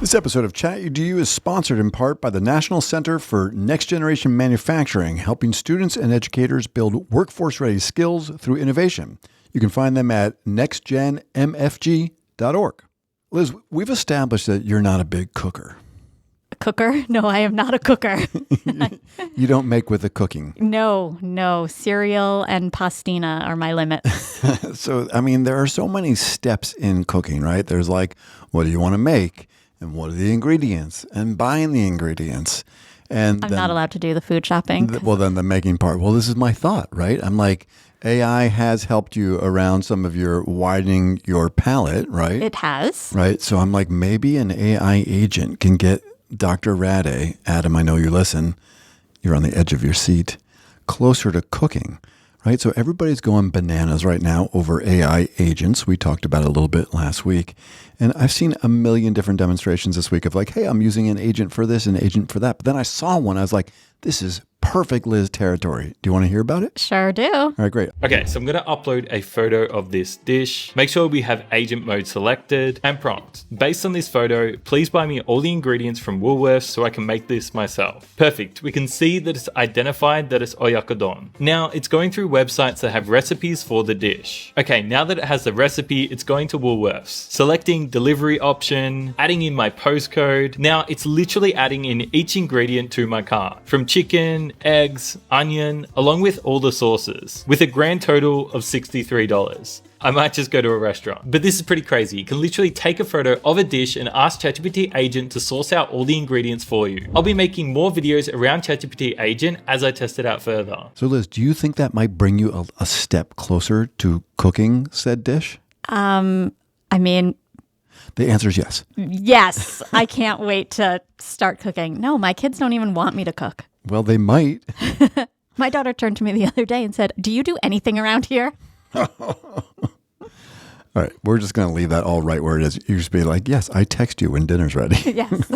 This episode of ChatEDU is sponsored in part by the National Center for Next Generation Manufacturing, helping students and educators build workforce-ready skills through innovation. You can find them at nextgenmfg.org. Liz, we've established that you're not a big cooker. A cooker? No, I am not a cooker. You don't make with the cooking. No. Cereal and pastina are my limits. So, I mean, there are so many steps in cooking, right? There's like, what do you want to make? And what are the ingredients? And buying the ingredients. And I'm not allowed to do the food shopping. Then the making part. Well, this is my thought, right? I'm like, AI has helped you around some of your widening your palette, right? It has. Right. So I'm like, maybe an AI agent can get Dr. Rade, Adam, I know you listen, you're on the edge of your seat, closer to cooking. Right. So everybody's going bananas right now over AI agents. We talked about it a little bit last week. And I've seen a million different demonstrations this week of like, hey, I'm using an agent for this, an agent for that. But then I saw one. I was like, this is perfect Liz territory. Do you want to hear about it? Sure do. All right, great. Okay, so I'm going to upload a photo of this dish. Make sure we have agent mode selected and prompt. Based on this photo, please buy me all the ingredients from Woolworths so I can make this myself. Perfect. We can see that it's identified that it's oyakodon. Now, it's going through websites that have recipes for the dish. Okay, now that it has the recipe, it's going to Woolworths. Selecting delivery option, adding in my postcode. Now, it's literally adding in each ingredient to my cart. From chicken, eggs, onion, along with all the sauces, with a grand total of $63. I might just go to a restaurant. But this is pretty crazy. You can literally take a photo of a dish and ask ChatGPT Agent to source out all the ingredients for you. I'll be making more videos around ChatGPT Agent as I test it out further. So Liz, do you think that might bring you a step closer to cooking said dish? I mean... The answer is yes. Yes. I can't wait to start cooking. No, my kids don't even want me to cook. Well, they might. My daughter turned to me the other day and said, "Do you do anything around here?" All right. We're just going to leave that all right where it is. You just be like, yes, I text you when dinner's ready. Yes.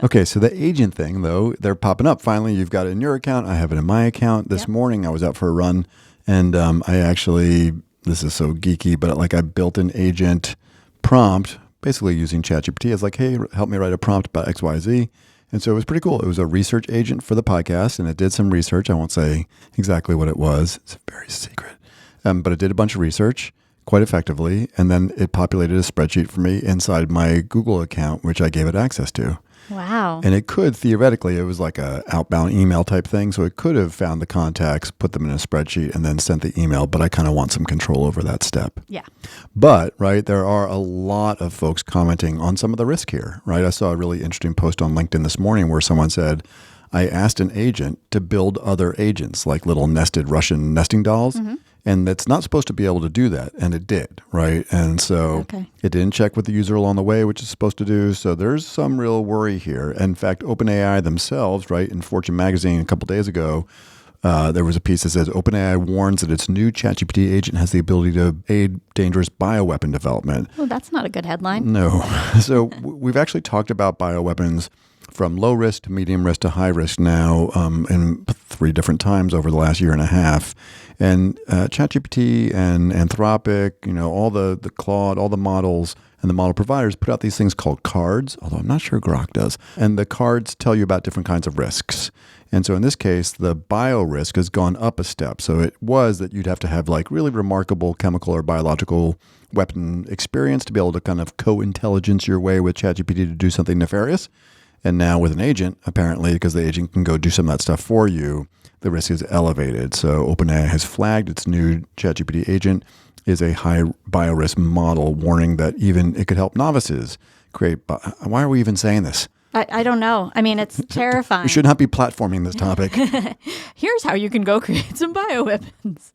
Okay. So the agent thing, though, they're popping up. Finally, you've got it in your account. I have it in my account. This morning, I was out for a run and I actually, this is so geeky, but like I built an agent prompt, basically using ChatGPT. It's like, hey, help me write a prompt about XYZ. And so it was pretty cool. It was a research agent for the podcast, and it did some research. I won't say exactly what it was. It's very secret. But it did a bunch of research quite effectively, and then it populated a spreadsheet for me inside my Google account, which I gave it access to. Wow. And it could, theoretically, it was like a outbound email type thing, so it could have found the contacts, put them in a spreadsheet, and then sent the email, but I kind of want some control over that step. Yeah. But, right, there are a lot of folks commenting on some of the risk here, right? I saw a really interesting post on LinkedIn this morning where someone said, I asked an agent to build other agents, like little nested Russian nesting dolls, and it's not supposed to be able to do that, and it did, right? And so it didn't check with the user along the way, which it's supposed to do, so there's some real worry here. In fact, OpenAI themselves, right, in Fortune magazine a couple days ago, there was a piece that says OpenAI warns that its new ChatGPT agent has the ability to aid dangerous bioweapon development. Well, that's not a good headline. No. So we've actually talked about bioweapons from low risk to medium risk to high risk now in 3 different times over the last year and a half. And ChatGPT and Anthropic, you know, all the Claude, all the models and the model providers put out these things called cards, although I'm not sure Grok does. And the cards tell you about different kinds of risks. And so in this case, the bio risk has gone up a step. So it was that you'd have to have like really remarkable chemical or biological weapon experience to be able to kind of co-intelligence your way with ChatGPT to do something nefarious. And now with an agent, apparently, because the agent can go do some of that stuff for you, the risk is elevated. So OpenAI has flagged its new ChatGPT agent is a high biorisk model, warning that even it could help novices create. Why are we even saying this? I don't know. I mean, it's terrifying. We should not be platforming this topic. Here's how you can go create some bioweapons.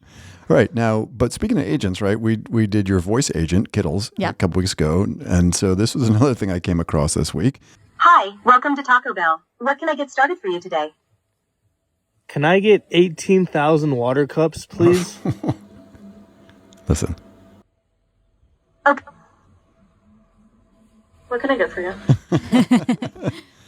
Right. Now, but speaking of agents, right, we did your voice agent, Kittles, a couple weeks ago. And so this was another thing I came across this week. Hi, welcome to Taco Bell. What can I get started for you today? Can I get 18,000 water cups, please? Listen. Okay. What can I get for you?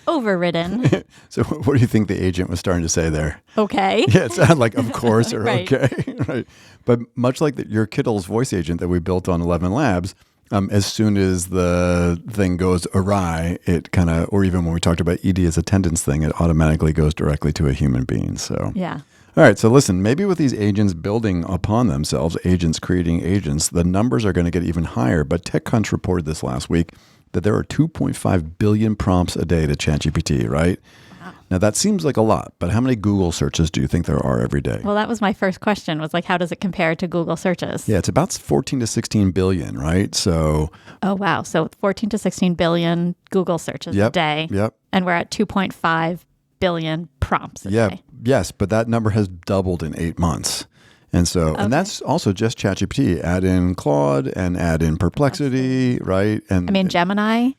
Overridden. So what do you think the agent was starting to say there? Okay. Yeah, it sounded like of course or Right. okay. Right. But much like your Kittles voice agent that we built on 11 Labs, As soon as the thing goes awry, it kind of, or even when we talked about ED as attendance thing, it automatically goes directly to a human being. So Yeah. All right, so listen, maybe with these agents building upon themselves, agents creating agents, the numbers are going to get even higher. But TechCrunch reported this last week that there are 2.5 billion prompts a day to ChatGPT, right? Wow. Now, that seems like a lot, but how many Google searches do you think there are every day? Well, that was my first question, was like, how does it compare to Google searches? Yeah, it's about 14 to 16 billion, right? So, Oh, wow. So 14 to 16 billion Google searches a day. Yep. And we're at 2.5 billion prompts a day. Yes, but that number has doubled in 8 months. And so, and that's also just ChatGPT. Add in Claude and add in Perplexity, right? And I mean, Gemini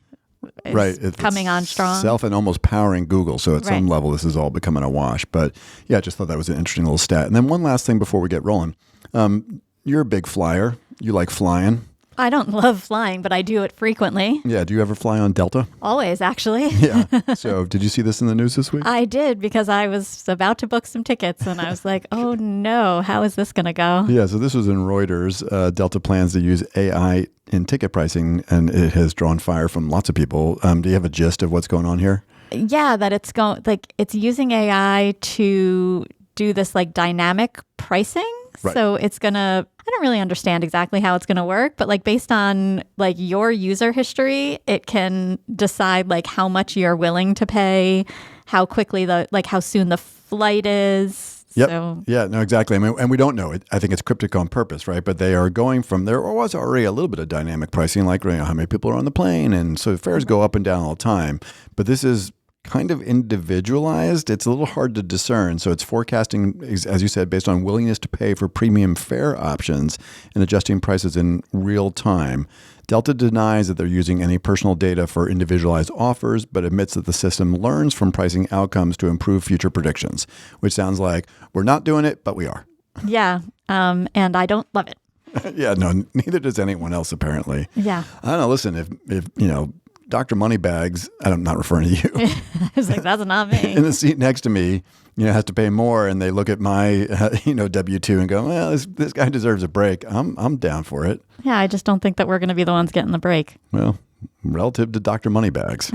is it's coming on strong. Self and almost powering Google. So at some level, this is all becoming a wash. But yeah, I just thought that was an interesting little stat. And then one last thing before we get rolling. You're a big flyer. You like flying. I don't love flying, but I do it frequently. Yeah. Do you ever fly on Delta? Always, actually. Yeah. So did you see this in the news this week? I did, because I was about to book some tickets and I was like, oh no, how is this going to go? Yeah. So this was in Reuters. Delta plans to use AI in ticket pricing, and it has drawn fire from lots of people. Do you have a gist of what's going on here? Yeah, that it's using AI to do this like dynamic pricing. Right. So it's going to, I don't really understand exactly how it's going to work, but like based on like your user history, it can decide like how much you're willing to pay, how quickly how soon the flight is. Yep. So, yeah, no, exactly. I mean, and we don't know. I think it's cryptic on purpose, right? But they are going from, there was already a little bit of dynamic pricing, like how many people are on the plane. And so fares go up and down all the time. But this is kind of individualized. It's a little hard to discern. So it's forecasting, as you said, based on willingness to pay for premium fare options and adjusting prices in real time. Delta denies that they're using any personal data for individualized offers, but admits that the system learns from pricing outcomes to improve future predictions, which sounds like we're not doing it, but we are. yeah. And I don't love it. Yeah, no, neither does anyone else, apparently. Yeah. I don't know. Listen, if Dr. Moneybags, I'm not referring to you, I was like, that's not me. in the seat next to me, has to pay more, and they look at my, W-2 and go, well, this guy deserves a break. I'm down for it. Yeah, I just don't think that we're going to be the ones getting the break. Well, relative to Dr. Moneybags.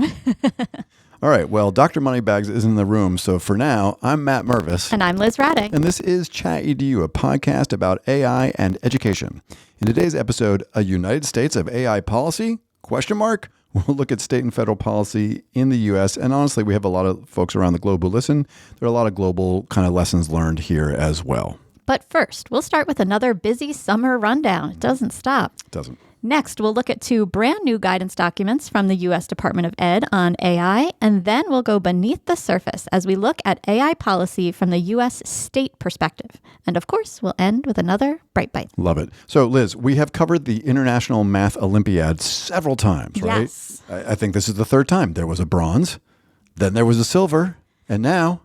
All right. Well, Dr. Moneybags is in the room. So for now, I'm Matt Mervis. And I'm Liz Raddick. And this is ChatEDU, a podcast about AI and education. In today's episode, a United States of AI policy? ? We'll look at state and federal policy in the U.S. And honestly, we have a lot of folks around the globe who listen. There are a lot of global kind of lessons learned here as well. But first, we'll start with another busy summer rundown. It doesn't stop. It doesn't. Next, we'll look at 2 brand new guidance documents from the U.S. Department of Ed on AI, and then we'll go beneath the surface as we look at AI policy from the U.S. state perspective. And of course, we'll end with another Bright Bite. Love it. So, Liz, we have covered the International Math Olympiad several times, right? Yes. I think this is the 3rd time. There was a bronze, then there was a silver, and now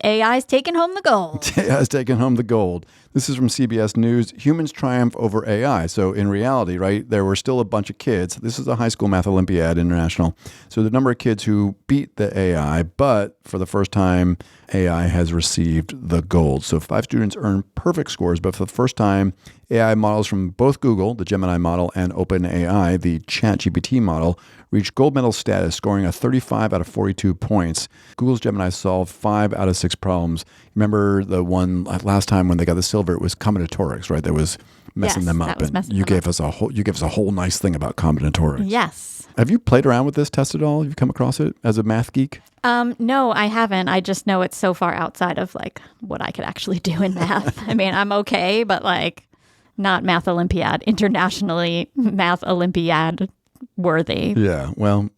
AI's taking home the gold. AI is taking home the gold. This is from CBS News. Humans triumph over AI. So in reality, right, there were still a bunch of kids. This is a high school math Olympiad international. So the number of kids who beat the AI, but for the first time, AI has received the gold. So 5 students earned perfect scores, but for the first time, AI models from both Google, the Gemini model, and OpenAI, the ChatGPT model, reached gold medal status, scoring a 35 out of 42 points. Google's Gemini solved 5 out of 6 problems. Remember the one last time when they got the silver, it was combinatorics, right? That was messing them up. You gave us a whole nice thing about combinatorics. Yes. Have you played around with this test at all? Have you come across it as a math geek? No, I haven't. I just know it's so far outside of like what I could actually do in math. I mean, I'm okay, but like not Math Olympiad, internationally Math Olympiad worthy. Yeah, well.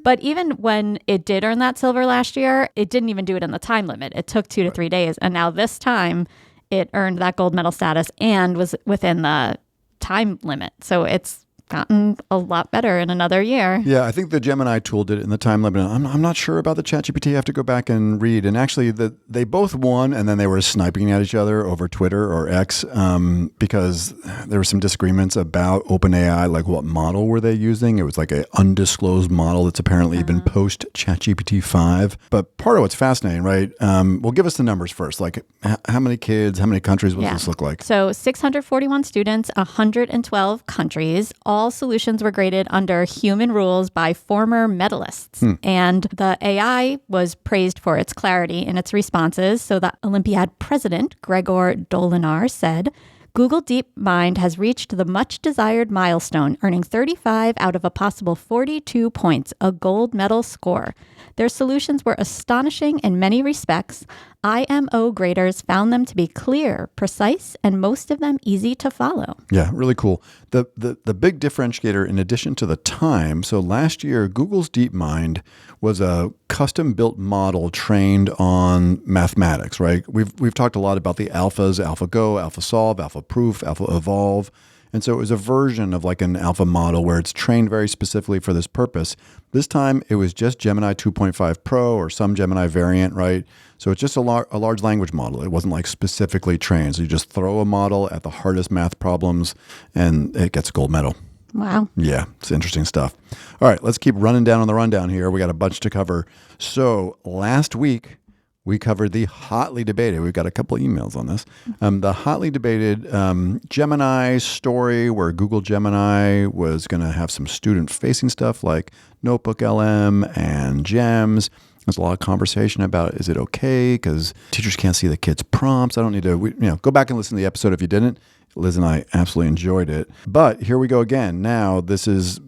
But even when it did earn that silver last year, it didn't even do it in the time limit. It took 2 to 3 days. And now this time it earned that gold medal status and was within the time limit. So it's gotten a lot better in another year. Yeah, I think the Gemini tool did it in the time limit. I'm not sure about the ChatGPT. I have to go back and read. And actually, they both won, and then they were sniping at each other over Twitter or X because there were some disagreements about OpenAI, like what model were they using? It was like an undisclosed model that's apparently been post ChatGPT 5. But part of what's fascinating, right? Well, give us the numbers first. Like how many kids, how many countries, what does this look like? So 641 students, 112 countries, all all solutions were graded under human rules by former medalists. And the AI was praised for its clarity in its responses. So the Olympiad president, Gregor Dolinar, said, Google DeepMind has reached the much desired milestone, earning 35 out of a possible 42 points, a gold medal score. Their solutions were astonishing in many respects. IMO graders found them to be clear, precise, and most of them easy to follow. Yeah, really cool. The big differentiator, in addition to the time, so last year, Google's DeepMind was a custom-built model trained on mathematics, right? We've talked a lot about the alphas, AlphaGo, AlphaSolve, AlphaProof, AlphaEvolve. And so it was a version of like an alpha model where it's trained very specifically for this purpose. This time it was just Gemini 2.5 Pro or some Gemini variant, right? So it's just a large language model. It wasn't like specifically trained. So you just throw a model at the hardest math problems and it gets a gold medal. Wow. Yeah, it's interesting stuff. All right, let's keep running down on the rundown here. We got a bunch to cover. So last week, we covered the hotly debated, we've got a couple of emails on this, the hotly debated Gemini story where Google Gemini was going to have some student-facing stuff like Notebook LM and GEMS. There's a lot of conversation about, is it okay? Because teachers can't see the kids' prompts. I don't need to, go back and listen to the episode if you didn't. Liz and I absolutely enjoyed it. But here we go again. Now this is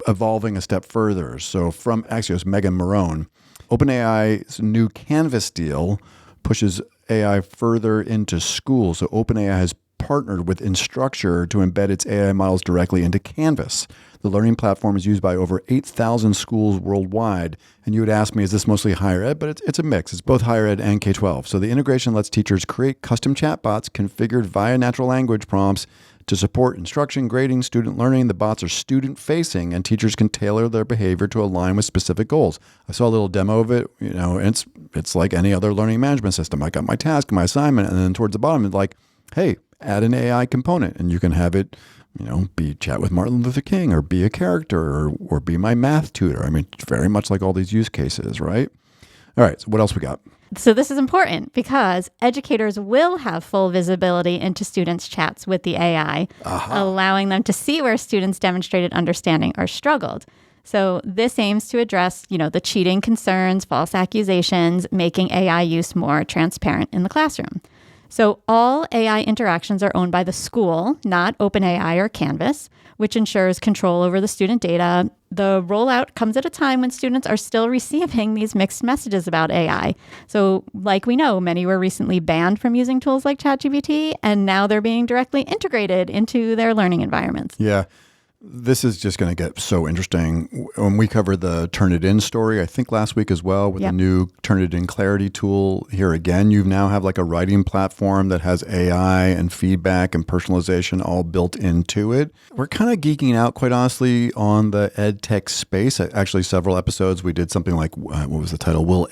evolving a step further. So from Axios, Megan Marone, OpenAI's new Canvas deal pushes AI further into schools. So OpenAI has partnered with Instructure to embed its AI models directly into Canvas. The learning platform is used by over 8,000 schools worldwide. And you would ask me, is this mostly higher ed? But it's a mix. It's both higher ed and K-12. So the integration lets teachers create custom chatbots configured via natural language prompts to support instruction, grading, student learning. The bots are student-facing, and teachers can tailor their behavior to align with specific goals. I saw a little demo of it. It's like any other learning management system. I got my task, my assignment, and then towards the bottom, it's like, hey, add an AI component, and you can have it, be chat with Martin Luther King, or be a character, or be my math tutor. I mean, very much like all these use cases, right? All right, so what else we got? So this is important because educators will have full visibility into students' chats with the AI, allowing them to see where students demonstrated understanding or struggled. So this aims to address, the cheating concerns, false accusations, making AI use more transparent in the classroom. So all AI interactions are owned by the school, not OpenAI or Canvas, which ensures control over the student data. The rollout comes at a time when students are still receiving these mixed messages about AI. So like we know, many were recently banned from using tools like ChatGPT, and now they're being directly integrated into their learning environments. Yeah. This is just going to get so interesting. When we covered the Turnitin story, I think last week as well, with the new Turnitin Clarity tool, here again, you now have like a writing platform that has AI and feedback and personalization all built into it. We're kind of geeking out, quite honestly, on the ed tech space. Actually, several episodes, we did something like, what was the title? Will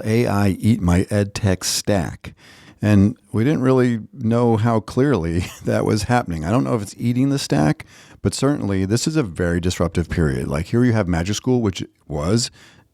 AI eat my ed tech stack? And we didn't really know how clearly that was happening. I don't know if it's eating the stack, but certainly this is a very disruptive period. Like here you have Magic School, which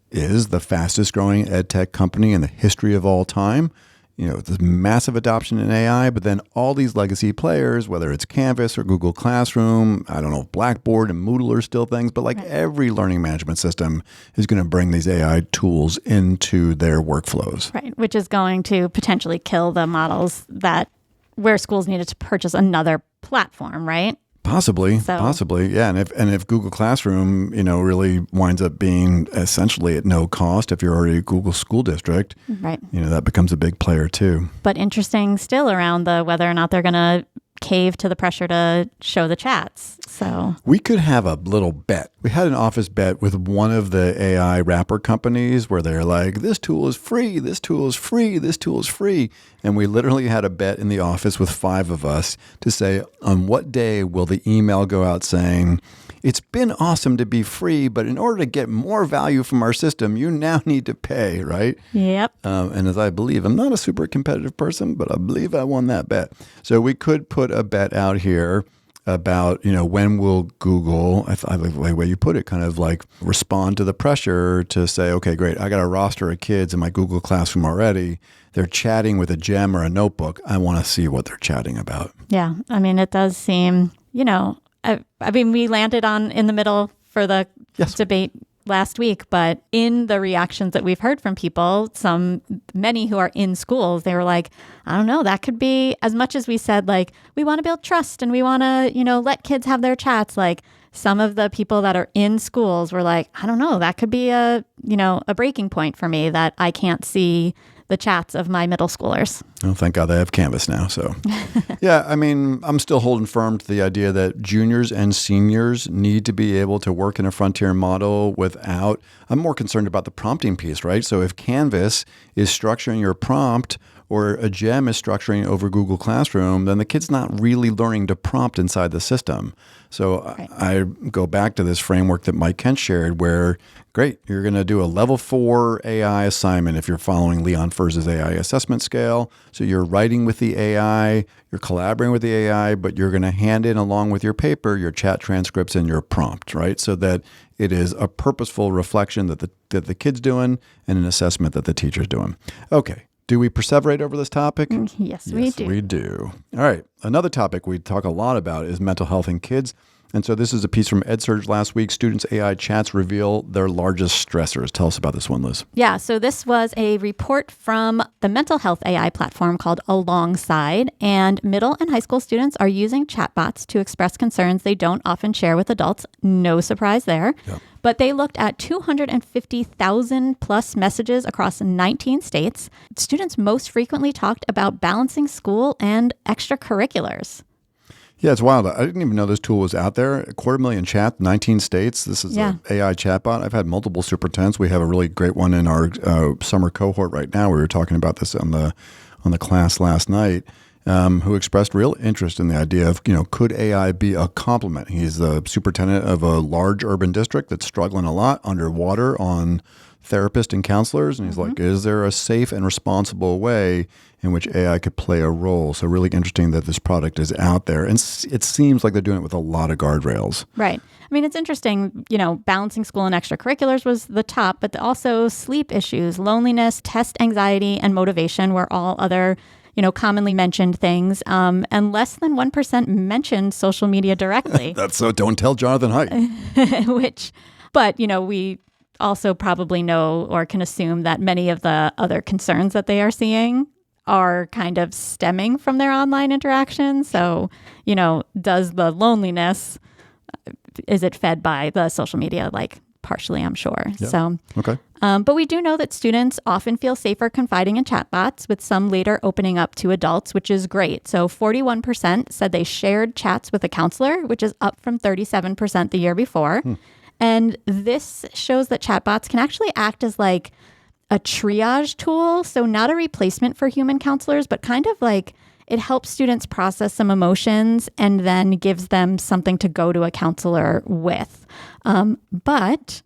is the fastest growing ed tech company in the history of all time. This massive adoption in AI, but then all these legacy players, whether it's Canvas or Google Classroom, I don't know if Blackboard and Moodle are still things, but every learning management system is going to bring these AI tools into their workflows. Right, which is going to potentially kill the models where schools needed to purchase another platform, right? Possibly. Yeah. And if Google Classroom, really winds up being essentially at no cost, if you're already a Google school district, right, that becomes a big player too. But interesting still around whether or not they're going to cave to the pressure to show the chats. So we could have a little bet. We had an office bet with one of the AI wrapper companies where they're like, this tool is free, this tool is free, this tool is free. And we literally had a bet in the office with 5 of us to say, on what day will the email go out saying, it's been awesome to be free, but in order to get more value from our system, you now need to pay, right? Yep. And as I believe, I'm not a super competitive person, but I believe I won that bet. So we could put a bet out here about, when will Google, I like the way you put it, kind of like respond to the pressure to say, okay, great, I got a roster of kids in my Google Classroom already. They're chatting with a gem or a notebook. I want to see what they're chatting about. Yeah. I mean, it does seem, I mean, we landed on in the middle for the debate last week, but in the reactions that we've heard from people, many who are in schools, they were like, I don't know, that could be, as much as we said, like, we want to build trust and we want to, let kids have their chats. Like, some of the people that are in schools were like, I don't know, that could be a breaking point for me, that I can't see the chats of my middle schoolers. Oh, thank God they have Canvas now. So, yeah, I mean, I'm still holding firm to the idea that juniors and seniors need to be able to work in a frontier model without. I'm more concerned about the prompting piece, right? So if Canvas is structuring your prompt, or a gem is structuring over Google Classroom, then the kid's not really learning to prompt inside the system. So right. I go back to this framework that Mike Kent shared where, great, you're going to do a level 4 AI assignment if you're following Leon Furz's AI assessment scale. So you're writing with the AI, you're collaborating with the AI, but you're going to hand in along with your paper, your chat transcripts and your prompt, right? So that it is a purposeful reflection that the kid's doing and an assessment that the teacher's doing. Okay. Do we perseverate over this topic? Yes, we do. We do. All right. Another topic we talk a lot about is mental health in kids. And so this is a piece from EdSurge last week. Students' AI chats reveal their largest stressors. Tell us about this one, Liz. Yeah. So this was a report from the mental health AI platform called Alongside. And middle and high school students are using chatbots to express concerns they don't often share with adults. No surprise there. Yep. But they looked at 250,000 plus messages across 19 states. Students most frequently talked about balancing school and extracurriculars. Yeah, it's wild. I didn't even know this tool was out there. 250,000 chats, 19 states. This is an AI chatbot. I've had multiple superintendents. We have a really great one in our summer cohort right now. We were talking about this on the class last night. Who expressed real interest in the idea of, could AI be a complement? He's the superintendent of a large urban district that's struggling a lot underwater on therapists and counselors. And he's like, is there a safe and responsible way in which AI could play a role? So really interesting that this product is out there. And it seems like they're doing it with a lot of guardrails. Right. I mean, it's interesting, balancing school and extracurriculars was the top, but also sleep issues, loneliness, test anxiety, and motivation were all other commonly mentioned things, and less than 1% mentioned social media directly. That's so don't tell Jonathan Haidt. But we also probably know or can assume that many of the other concerns that they are seeing are kind of stemming from their online interactions. So, does the loneliness, is it fed by the social media? Like, partially, I'm sure. Yeah. So, okay. But we do know that students often feel safer confiding in chatbots, with some later opening up to adults, which is great. So 41% said they shared chats with a counselor, which is up from 37% the year before. And this shows that chatbots can actually act as like a triage tool. So not a replacement for human counselors, but kind of like it helps students process some emotions and then gives them something to go to a counselor with. But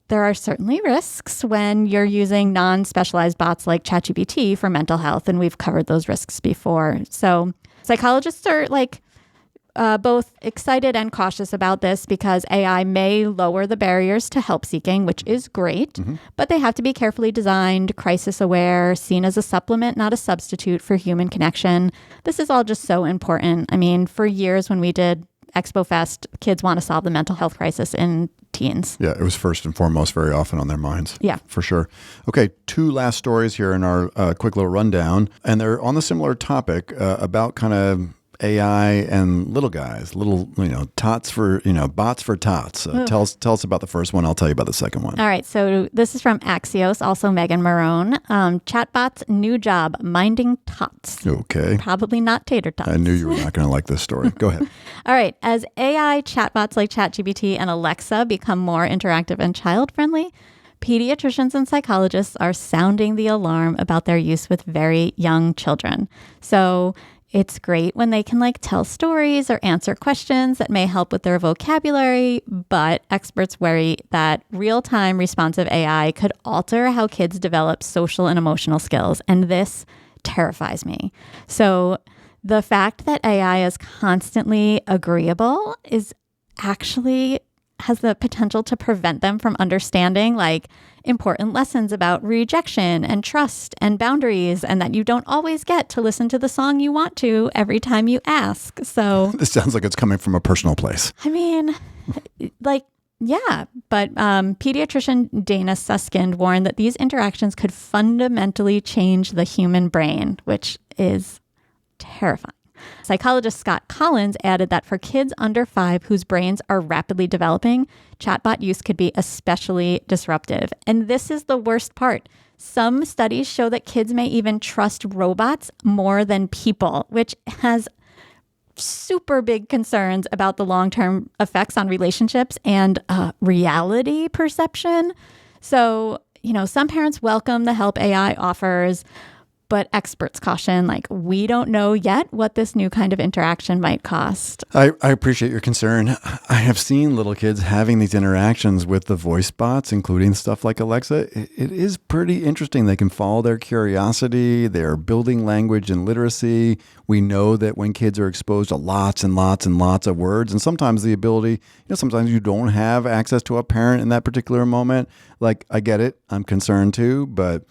there are certainly risks when you're using non-specialized bots like ChatGPT for mental health, and we've covered those risks before. So psychologists are both excited and cautious about this because AI may lower the barriers to help seeking, which is great, but they have to be carefully designed, crisis aware, seen as a supplement, not a substitute for human connection. This is all just so important. I mean, for years when we did Expo Fest, kids want to solve the mental health crisis in teens. Yeah, it was first and foremost very often on their minds. Yeah. For sure. Okay, 2 last stories here in our quick little rundown, and they're on the similar topic about kind of AI and little guys, tots for, bots for tots. So tell us about the first one. I'll tell you about the second one. All right. So this is from Axios, also Megan Marone. Chatbots, new job, minding tots. Okay. Probably not tater tots. I knew you were not going to like this story. Go ahead. All right. As AI chatbots like ChatGPT and Alexa become more interactive and child-friendly, pediatricians and psychologists are sounding the alarm about their use with very young children. So it's great when they can tell stories or answer questions that may help with their vocabulary, but experts worry that real-time responsive AI could alter how kids develop social and emotional skills, and this terrifies me. So the fact that AI is constantly agreeable is actually has the potential to prevent them from understanding like important lessons about rejection and trust and boundaries, and that you don't always get to listen to the song you want to every time you ask. So This sounds like it's coming from a personal place. I mean, like, yeah, but pediatrician Dana Suskind warned that these interactions could fundamentally change the human brain, which is terrifying. Psychologist Scott Collins added that for kids under 5 whose brains are rapidly developing, chatbot use could be especially disruptive. And this is the worst part. Some studies show that kids may even trust robots more than people, which has super big concerns about the long-term effects on relationships and reality perception. So, some parents welcome the help AI offers, but experts caution, like, we don't know yet what this new kind of interaction might cost. I appreciate your concern. I have seen little kids having these interactions with the voice bots, including stuff like Alexa. It is pretty interesting. They can follow their curiosity. They're building language and literacy. We know that when kids are exposed to lots and lots and lots of words, and sometimes the ability, sometimes you don't have access to a parent in that particular moment. Like, I get it. I'm concerned too, but,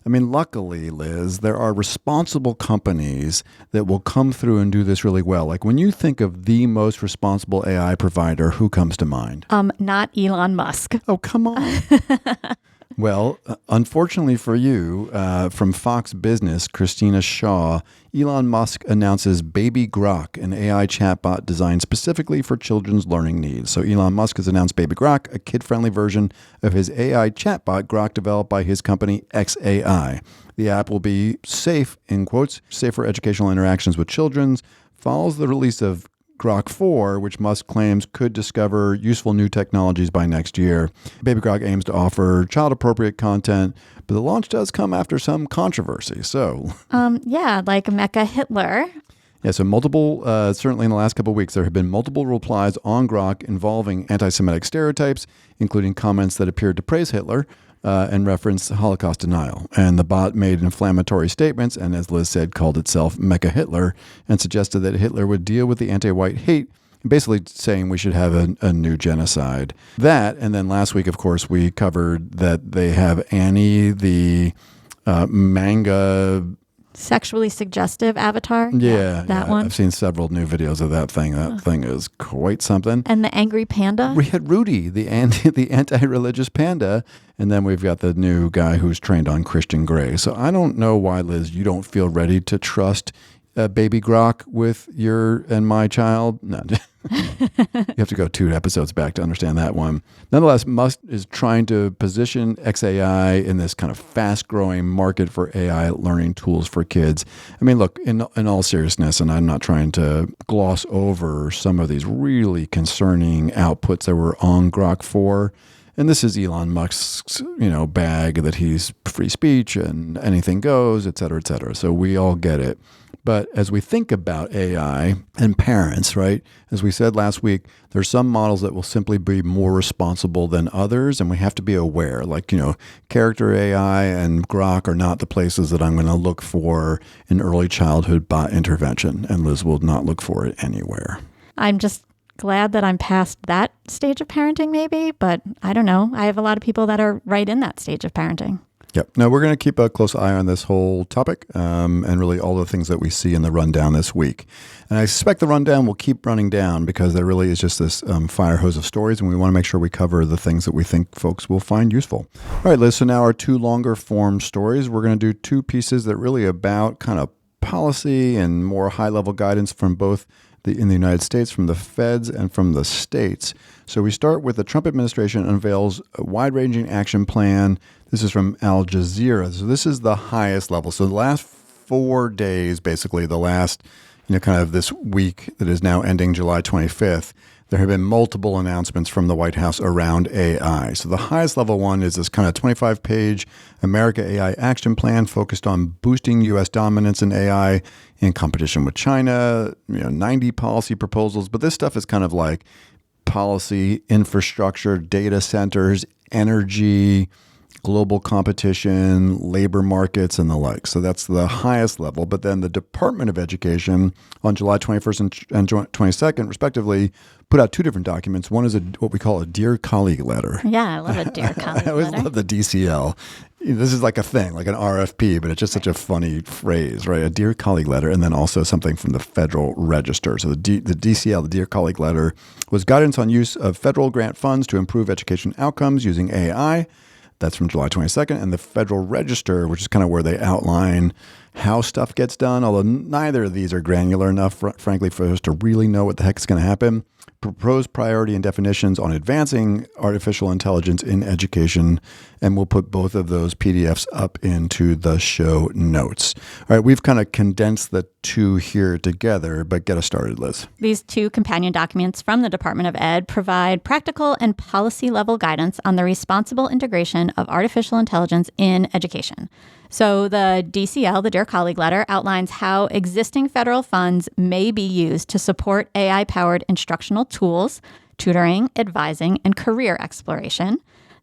luckily, Liz, there are responsible companies that will come through and do this really well. Like when you think of the most responsible AI provider, who comes to mind? Not Elon Musk. Oh, come on. Well, unfortunately for you, from Fox Business, Christina Shaw, Elon Musk announces Baby Grok, an AI chatbot designed specifically for children's learning needs. So Elon Musk has announced Baby Grok, a kid-friendly version of his AI chatbot, Grok, developed by his company XAI. The app will be safe, in quotes, safe for educational interactions with children, follows the release of Grok 4, which Musk claims could discover useful new technologies by next year. Baby Grok aims to offer child-appropriate content, but the launch does come after some controversy. So, like Mecha Hitler. Yeah, so certainly in the last couple of weeks, there have been multiple replies on Grok involving anti-Semitic stereotypes, including comments that appeared to praise Hitler and reference Holocaust denial. And the bot made inflammatory statements and, as Liz said, called itself Mecha Hitler and suggested that Hitler would deal with the anti-white hate, basically saying we should have a new genocide. That, and then last week, of course, we covered that they have Annie, the manga Sexually suggestive avatar. That one. I've seen several new videos of that thing. That thing is quite something. And the angry panda. We had Rudy, the anti-religious panda, and then we've got the new guy who's trained on Christian Grey. So I don't know why, Liz, you don't feel ready to trust Baby Grok with your and my child. No. You have to go 2 episodes back to understand that one. Nonetheless, Musk is trying to position XAI in this kind of fast-growing market for AI learning tools for kids. Look, in all seriousness, and I'm not trying to gloss over some of these really concerning outputs that were on Grok 4. And this is Elon Musk's, bag that he's free speech and anything goes, et cetera, et cetera. So we all get it. But as we think about AI and parents, right, as we said last week, there's some models that will simply be more responsible than others, and we have to be aware. Like, character AI and Grok are not the places that I'm going to look for in early childhood bot intervention, and Liz will not look for it anywhere. I'm just glad that I'm past that stage of parenting, maybe, but I don't know. I have a lot of people that are right in that stage of parenting. Yep. No, we're going to keep a close eye on this whole topic and really all the things that we see in the rundown this week. And I suspect the rundown will keep running down because there really is just this fire hose of stories, and we want to make sure we cover the things that we think folks will find useful. All right, Liz, so now our 2 longer form stories. We're going to do 2 pieces that really about kind of policy and more high-level guidance from both in the United States, from the feds and from the states. So we start with the Trump administration unveils a wide-ranging action plan. This is from Al Jazeera. So this is the highest level. So the last 4 days, basically the last, kind of this week that is now ending July 25th, there have been multiple announcements from the White House around AI. So the highest level one is this kind of 25-page America AI action plan focused on boosting U.S. dominance in AI in competition with China, 90 policy proposals. But this stuff is kind of like policy, infrastructure, data centers, energy, global competition, labor markets, and the like. So that's the highest level. But then the Department of Education on July 21st and 22nd, respectively, put out two different documents. One is what we call a Dear Colleague letter. Yeah, I love a Dear Colleague I always letter. love the DCL. This is like a thing, like an RFP, but it's just such a funny phrase, right? A Dear Colleague letter, and then also something from the Federal Register. So the DCL, the Dear Colleague letter, was guidance on use of federal grant funds to improve education outcomes using AI. That's from July 22nd. And the Federal Register, which is kind of where they outline how stuff gets done, although neither of these are granular enough, frankly, for us to really know what the heck is going to happen. Proposed priority and definitions on advancing artificial intelligence in education, and we'll put both of those PDFs up into the show notes. All right, we've kind of condensed the two here together, but get us started, Liz. These two companion documents from the Department of Ed provide practical and policy level guidance on the responsible integration of artificial intelligence in education. So the DCL, the Dear Colleague letter, outlines how existing federal funds may be used to support AI-powered instructional tools, tutoring, advising, and career exploration.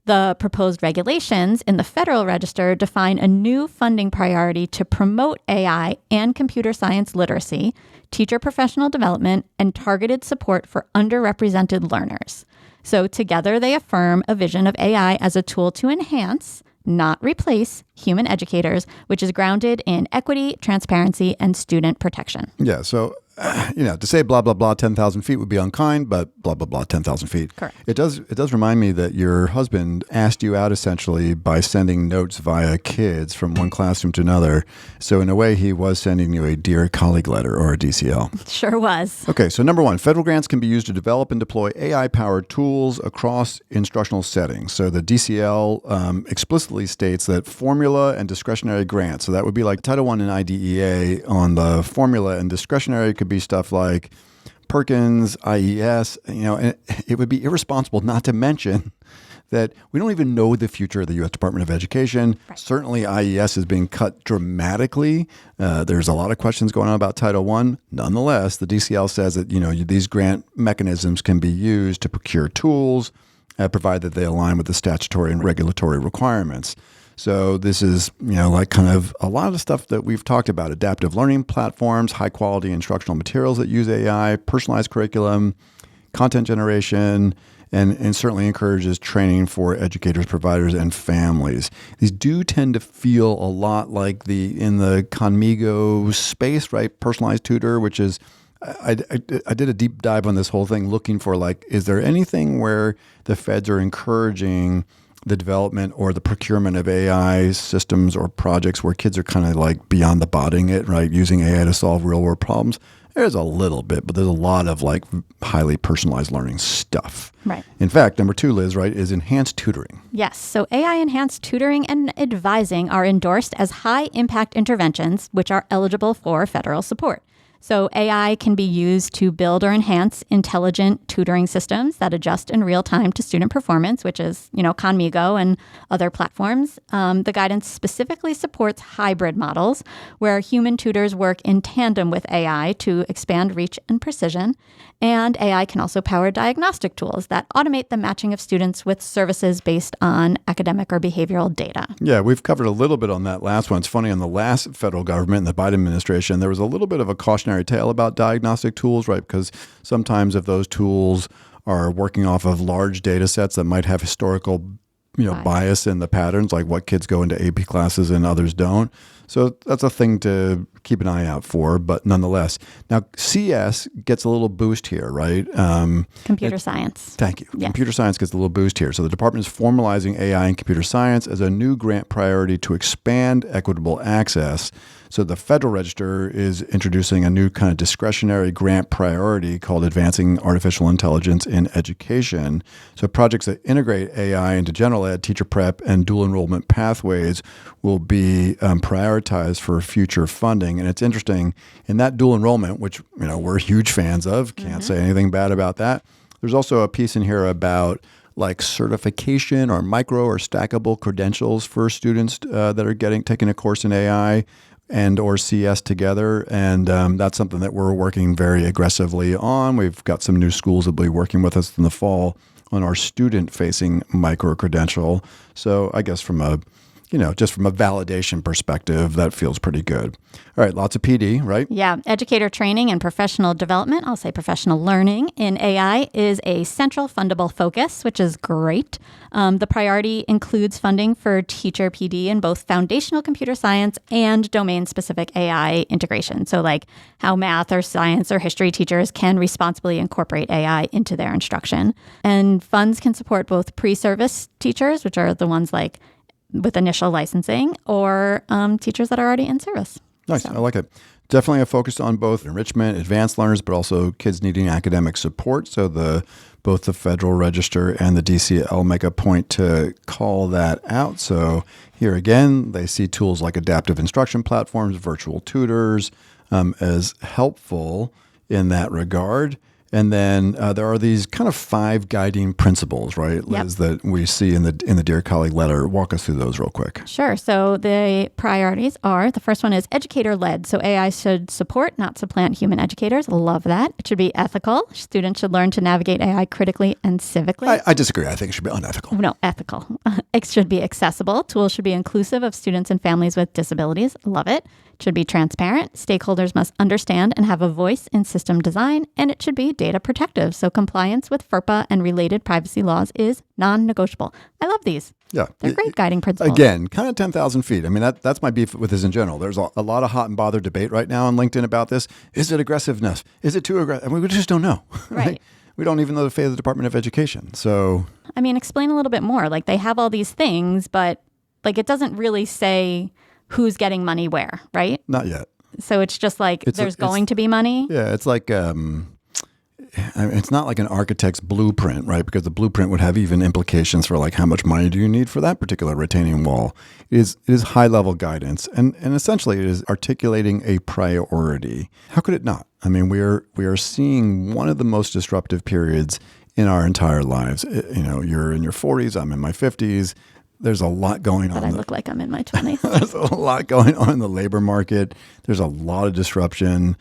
The proposed regulations in the Federal Register define a new funding priority to promote AI and computer science literacy, teacher professional development, and targeted support for underrepresented learners. So together they affirm a vision of AI as a tool to enhance, not replace, human educators, which is grounded in equity, transparency, and student protection. Yeah, so, to say blah, blah, blah, 10,000 feet would be unkind, but blah, blah, blah, 10,000 feet. Correct. It does remind me that your husband asked you out essentially by sending notes via kids from one classroom to another. So in a way, he was sending you a Dear Colleague letter or a DCL. Sure was. Okay, so number one, federal grants can be used to develop and deploy AI-powered tools across instructional settings. So the DCL explicitly states that formula and discretionary grants, so that would be like Title I and IDEA on the formula, and discretionary could be stuff like Perkins, IES, and it would be irresponsible not to mention that we don't even know the future of the U.S. Department of Education. Right. Certainly, IES is being cut dramatically. There's a lot of questions going on about Title I. Nonetheless, the DCL says that these grant mechanisms can be used to procure tools, provided that they align with the statutory and regulatory requirements. So this is, like kind of a lot of the stuff that we've talked about: adaptive learning platforms, high quality instructional materials that use AI, personalized curriculum, content generation, and certainly encourages training for educators, providers, and families. These do tend to feel a lot like in the Conmigo space, right? Personalized tutor, which is, I did a deep dive on this whole thing looking for is there anything where the feds are encouraging the development or the procurement of AI systems or projects where kids are kind of beyond the bodding it, right? Using AI to solve real world problems. There's a little bit, but there's a lot of highly personalized learning stuff. Right. In fact, number two, Liz, right, is enhanced tutoring. Yes. So AI enhanced tutoring and advising are endorsed as high impact interventions, which are eligible for federal support. So AI can be used to build or enhance intelligent tutoring systems that adjust in real time to student performance, which is, Conmigo and other platforms. The guidance specifically supports hybrid models where human tutors work in tandem with AI to expand reach and precision. And AI can also power diagnostic tools that automate the matching of students with services based on academic or behavioral data. Yeah, we've covered a little bit on that last one. It's funny, on the last federal government, in the Biden administration, there was a little bit of a cautionary tale about diagnostic tools, right? Because sometimes if those tools are working off of large data sets that might have historical bias in the patterns, like what kids go into AP classes and others don't. So that's a thing to keep an eye out for, but nonetheless. Now, CS gets a little boost here, right? Computer science. Thank you. Yes. Computer science gets a little boost here. So the department is formalizing AI and computer science as a new grant priority to expand equitable access. So the Federal Register is introducing a new kind of discretionary grant priority called Advancing Artificial Intelligence in Education. So projects that integrate AI into general ed, teacher prep, and dual enrollment pathways will be prioritized for future funding. And it's interesting, in that dual enrollment, which we're huge fans of, can't say anything bad about that. There's also a piece in here about certification or micro or stackable credentials for students that are taking a course in AI. and or CS together. And that's something that we're working very aggressively on. We've got some new schools that will be working with us in the fall on our student-facing micro-credential. So I guess just from a validation perspective, that feels pretty good. All right, lots of PD, right? Yeah, educator training and professional development, I'll say professional learning in AI is a central fundable focus, which is great. The priority includes funding for teacher PD in both foundational computer science and domain-specific AI integration. So like how math or science or history teachers can responsibly incorporate AI into their instruction. And funds can support both pre-service teachers, which are the ones like with initial licensing, or teachers that are already in service. Nice. I like it. Definitely a focus on both enrichment, advanced learners, but also kids needing academic support. So both the Federal Register and the DCL make a point to call that out. So here again, they see tools like adaptive instruction platforms, virtual tutors as helpful in that regard. And then there are these kind of 5 guiding principles, right, Liz, that we see in the Dear Colleague letter. Walk us through those real quick. Sure. So the priorities are, the first one is educator-led. So AI should support, not supplant human educators. Love that. It should be ethical. Students should learn to navigate AI critically and civically. I disagree. I think it should be unethical. No, ethical. It should be accessible. Tools should be inclusive of students and families with disabilities. Love it. It should be transparent. Stakeholders must understand and have a voice in system design, and it should be data protective. So compliance with FERPA and related privacy laws is non-negotiable. I love these. Yeah. They're great guiding principles. Again, kind of 10,000 feet. I mean, that's my beef with this in general. There's a lot of hot and bothered debate right now on LinkedIn about this. Is it aggressiveness? Is it too aggressive? I mean, we just don't know. Right. We don't even know the fate of the Department of Education. So, I mean, explain a little bit more. Like, they have all these things, but like it doesn't really say who's getting money where, right? Not yet. So it's just like there's going to be money. Yeah, it's like it's not like an architect's blueprint, right? Because the blueprint would have even implications for like how much money do you need for that particular retaining wall. It is high level guidance, and essentially it is articulating a priority. How could it not? I mean, we are seeing one of the most disruptive periods in our entire lives. You're in your 40s, I'm in my 50s. There's a lot going on. But I look like I'm in my 20s. There's a lot going on in the labor market. There's a lot of disruption,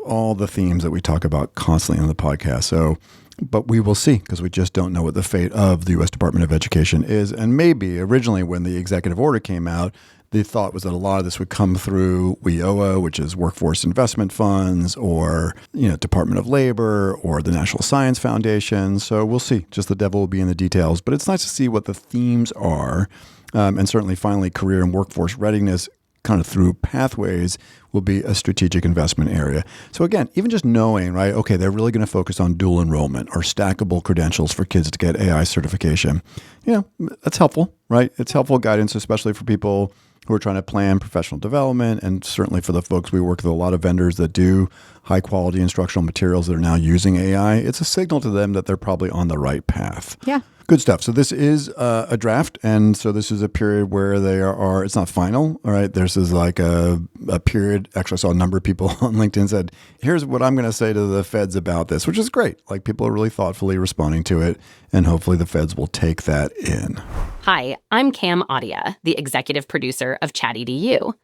all the themes that we talk about constantly on the podcast. So, but we will see, because we just don't know what the fate of the U.S. Department of Education is. And maybe originally when the executive order came out, the thought was that a lot of this would come through WIOA, which is Workforce Investment Funds, or Department of Labor, or the National Science Foundation. So we'll see. Just the devil will be in the details. But it's nice to see what the themes are. And certainly, finally, career and workforce readiness kind of through pathways will be a strategic investment area. So again, even just knowing, right, okay, they're really going to focus on dual enrollment or stackable credentials for kids to get AI certification. That's helpful, right? It's helpful guidance, especially for people who are trying to plan professional development, and certainly for the folks, we work with a lot of vendors that do high quality instructional materials that are now using AI. It's a signal to them that they're probably on the right path. Yeah. Good stuff. So this is a draft, and so this is a period where they are, it's not final, all right? This is like a period. Actually, I saw a number of people on LinkedIn said, here's what I'm going to say to the feds about this, which is great. Like, people are really thoughtfully responding to it, and hopefully the feds will take that in. Hi, I'm Cam Audia, the executive producer of ChatEDU.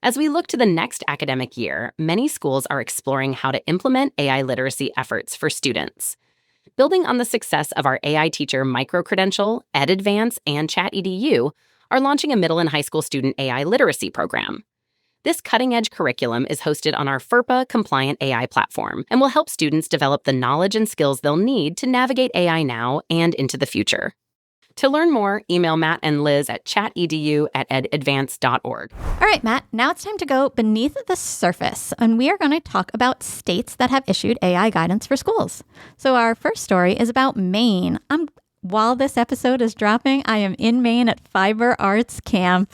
As we look to the next academic year, many schools are exploring how to implement AI literacy efforts for students. Building on the success of our AI teacher micro-credential, EdAdvance, and ChatEDU, are launching a middle and high school student AI literacy program. This cutting-edge curriculum is hosted on our FERPA-compliant AI platform and will help students develop the knowledge and skills they'll need to navigate AI now and into the future. To learn more, email Matt and Liz at chatedu@edadvance.org. All right, Matt, now it's time to go beneath the surface, and we are going to talk about states that have issued AI guidance for schools. So our first story is about Maine. While this episode is dropping, I am in Maine at Fiber Arts Camp.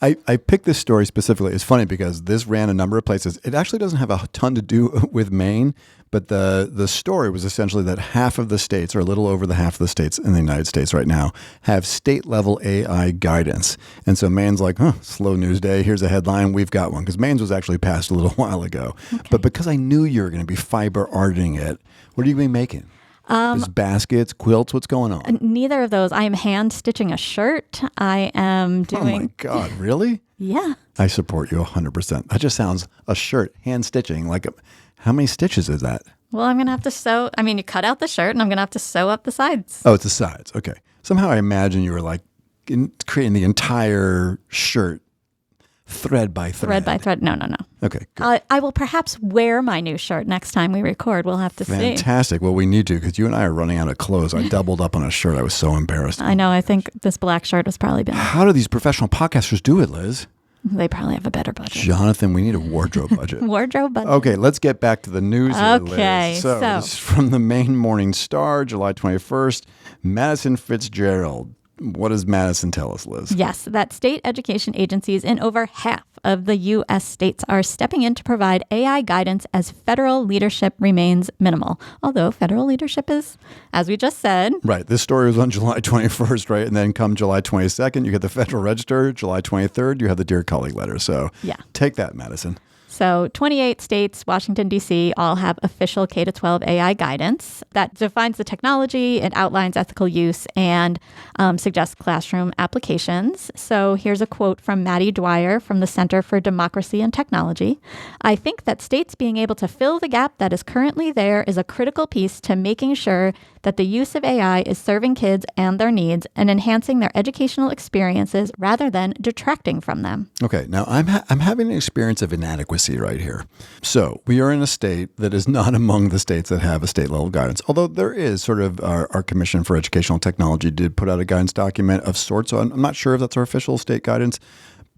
I picked this story specifically. It's funny because this ran a number of places. It actually doesn't have a ton to do with Maine, but the story was essentially that half of the states, or a little over the half of the states in the United States right now, have state-level AI guidance. And so Maine's like, slow news day. Here's a headline. We've got one. Because Maine's was actually passed a little while ago. Okay. But because I knew you were going to be fiber arting it, what are you going to be making? Is baskets, quilts, what's going on? Neither of those. I am hand stitching a shirt. I am doing. Oh my God, really? Yeah. I support you 100%. That just sounds a shirt, hand stitching. Like, how many stitches is that? Well, I'm going to have to sew. I mean, you cut out the shirt and I'm going to have to sew up the sides. Oh, it's the sides. Okay. Somehow I imagine you were like creating the entire shirt thread by thread. Thread by thread. No. Okay, good. I will perhaps wear my new shirt next time we record. We'll have to see. Fantastic. Well, we need to because you and I are running out of clothes. I doubled up on a shirt. I was so embarrassed. I know. I think this black shirt has probably been. How do these professional podcasters do it, Liz? They probably have a better budget. Jonathan, we need a wardrobe budget. Wardrobe budget. Okay, let's get back to the news here, Okay, Liz. So this is from the Maine Morning Star, July 21st. Madison Fitzgerald. What does Madison tell us, Liz? Yes, that state education agencies in over half of the U.S. states are stepping in to provide AI guidance as federal leadership remains minimal. Although federal leadership is, as we just said. Right. This story was on July 21st, right? And then come July 22nd, you get the Federal Register. July 23rd, you have the Dear Colleague letter. So yeah. Take that, Madison. So 28 states, Washington, D.C., all have official K-12 AI guidance that defines the technology, it outlines ethical use, and suggests classroom applications. So here's a quote from Maddie Dwyer from the Center for Democracy and Technology. I think that states being able to fill the gap that is currently there is a critical piece to making sure that the use of AI is serving kids and their needs and enhancing their educational experiences rather than detracting from them. Okay, now I'm having an experience of inadequacy right here. So we are in a state that is not among the states that have a state level guidance, although there is sort of our Commission for Educational Technology did put out a guidance document of sorts. So I'm not sure if that's our official state guidance.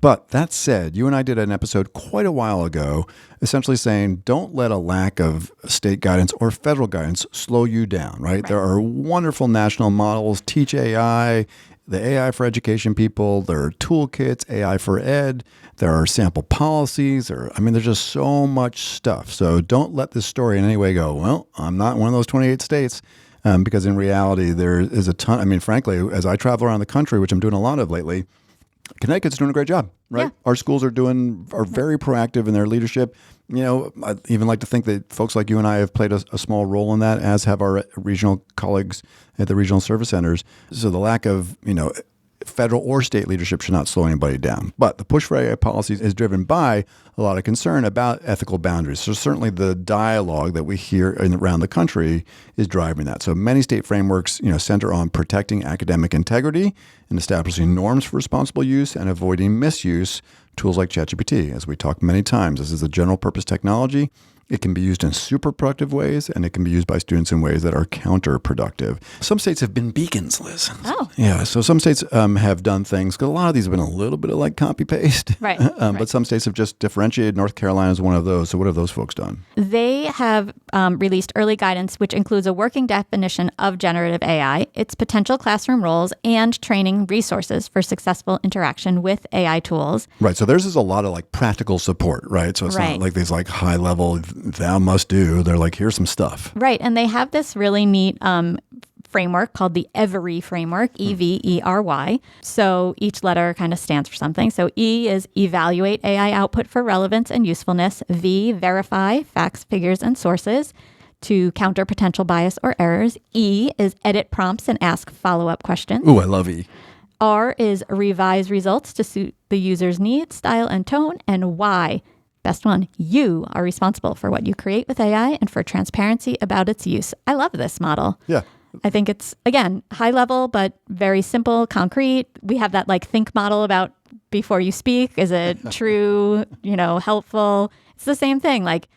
But that said, you and I did an episode quite a while ago essentially saying don't let a lack of state guidance or federal guidance slow you down, right? There are wonderful national models, Teach AI, the AI for Education people, there are toolkits, AI for Ed, there are sample policies, there's just so much stuff. So don't let this story in any way go, well, I'm not one of those 28 states. Because in reality, there is a ton. Frankly, as I travel around the country, which I'm doing a lot of lately, Connecticut's doing a great job, right? Yeah. Our schools are very proactive in their leadership. I even like to think that folks like you and I have played a small role in that, as have our regional colleagues at the regional service centers. So the lack of, federal or state leadership should not slow anybody down. But the push for AI policies is driven by a lot of concern about ethical boundaries. So certainly the dialogue that we hear around the country is driving that. So many state frameworks, center on protecting academic integrity and establishing norms for responsible use and avoiding misuse. Tools like ChatGPT, as we talked many times, this is a general purpose technology. It can be used in super productive ways, and it can be used by students in ways that are counterproductive. Some states have been beacons, Liz. Oh. Yeah, so some states have done things, because a lot of these have been a little bit of like copy-paste. Right. But some states have just differentiated. North Carolina is one of those. So what have those folks done? They have released early guidance, which includes a working definition of generative AI, its potential classroom roles, and training resources for successful interaction with AI tools. Right. So theirs is a lot of like practical support, right? So it's not like these like high-level thou must do. They're like, here's some stuff. Right. And they have this really neat framework called the EVERY framework, EVERY. So each letter kind of stands for something. So E is evaluate AI output for relevance and usefulness. V, verify facts, figures, and sources to counter potential bias or errors. E is edit prompts and ask follow-up questions. Ooh, I love E. R is revise results to suit the user's needs, style, and tone. And Y, best one, you are responsible for what you create with AI and for transparency about its use. I love this model. Yeah. I think it's, again, high level, but very simple, concrete. We have that like think model about before you speak. Is it true, helpful? It's the same thing. Like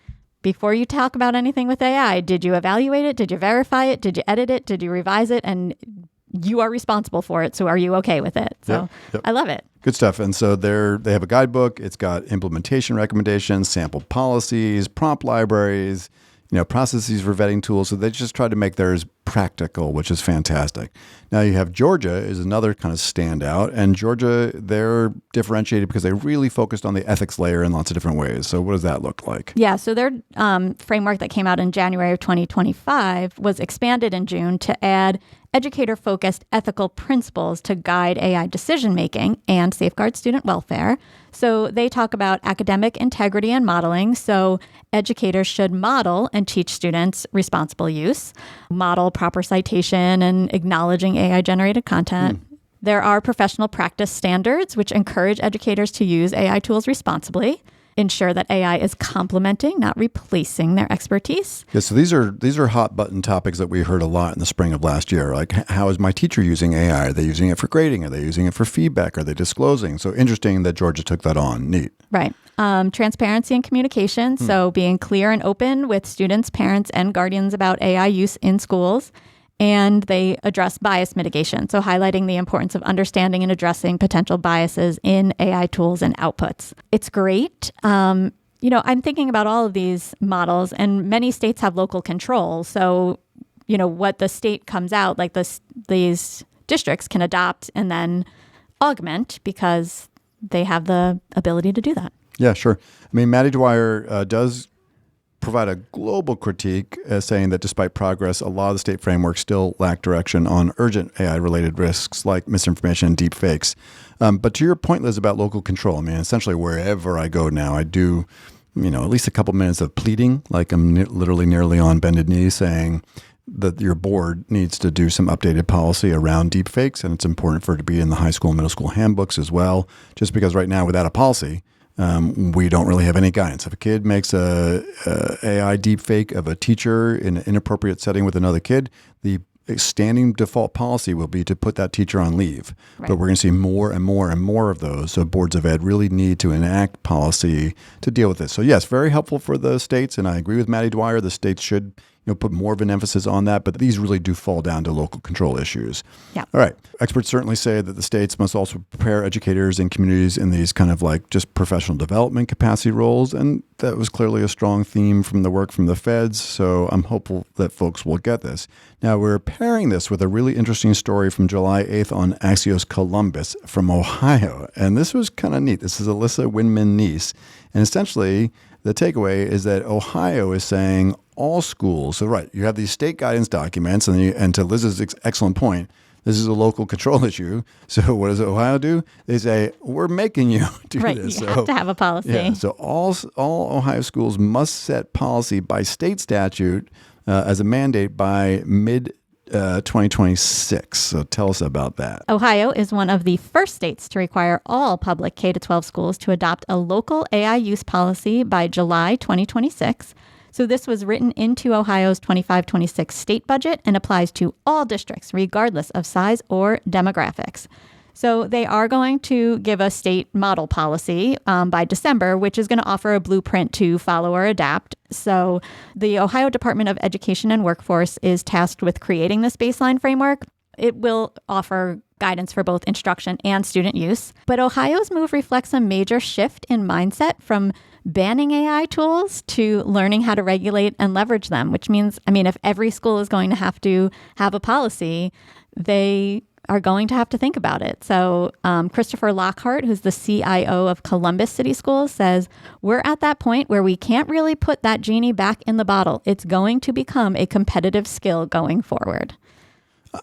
before you talk about anything with AI, did you evaluate it? Did you verify it? Did you edit it? Did you revise it? And you are responsible for it. So are you okay with it? So yep. I love it. Good stuff. And so they have a guidebook. It's got implementation recommendations, sample policies, prompt libraries, processes for vetting tools. So they just tried to make theirs practical, which is fantastic. Now you have Georgia is another kind of standout. And Georgia, they're differentiated because they really focused on the ethics layer in lots of different ways. So what does that look like? Yeah. So their framework that came out in January of 2025 was expanded in June to add educator-focused ethical principles to guide AI decision-making and safeguard student welfare. So they talk about academic integrity and modeling. So educators should model and teach students responsible use, model proper citation and acknowledging AI-generated content. There are professional practice standards, which encourage educators to use AI tools responsibly, ensure that AI is complementing, not replacing their expertise. Yeah, so these are hot button topics that we heard a lot in the spring of last year. Like, how is my teacher using AI? Are they using it for grading? Are they using it for feedback? Are they disclosing? So interesting that Georgia took that on. Neat. Right. Transparency and communication. So being clear and open with students, parents, and guardians about AI use in schools. And they address bias mitigation. So highlighting the importance of understanding and addressing potential biases in AI tools and outputs. It's great. I'm thinking about all of these models, and many states have local control. So, what the state comes out, like these districts can adopt and then augment because they have the ability to do that. Yeah, sure. I mean, Maddie Dwyer does provide a global critique saying that despite progress, a lot of the state frameworks still lack direction on urgent AI-related risks like misinformation and deep fakes. But to your point, Liz, about local control, I mean, essentially wherever I go now, I do, at least a couple minutes of pleading, like I'm literally nearly on bended knee saying that your board needs to do some updated policy around deep fakes, and it's important for it to be in the high school and middle school handbooks as well, just because right now without a policy, we don't really have any guidance. If a kid makes a AI deepfake of a teacher in an inappropriate setting with another kid, the standing default policy will be to put that teacher on leave. Right. But we're going to see more and more and more of those. So boards of ed really need to enact policy to deal with this. So yes, very helpful for the states. And I agree with Maddie Dwyer. The states should put more of an emphasis on that, but these really do fall down to local control issues. Yeah. All right. Experts certainly say that the states must also prepare educators and communities in these kind of like just professional development capacity roles. And that was clearly a strong theme from the work from the feds. So I'm hopeful that folks will get this. Now, we're pairing this with a really interesting story from July 8th on Axios Columbus from Ohio. And this was kind of neat. This is Alyssa Winman Niece. And essentially, the takeaway is that Ohio is saying all schools. So, right, you have these state guidance documents, and to Liz's excellent point, this is a local control issue. So what does Ohio do? They say, we're making you do right, this. You have to have a policy. Yeah, so all Ohio schools must set policy by state statute as a mandate by mid-2026. So tell us about that. Ohio is one of the first states to require all public K-12 schools to adopt a local AI use policy by July 2026. So this was written into Ohio's 25-26 state budget and applies to all districts, regardless of size or demographics. So they are going to give a state model policy by December, which is going to offer a blueprint to follow or adapt. So the Ohio Department of Education and Workforce is tasked with creating this baseline framework. It will offer guidance for both instruction and student use. But Ohio's move reflects a major shift in mindset from banning AI tools to learning how to regulate and leverage them, which means, if every school is going to have a policy, they are going to have to think about it. So Christopher Lockhart, who's the CIO of Columbus City Schools, says, we're at that point where we can't really put that genie back in the bottle. It's going to become a competitive skill going forward.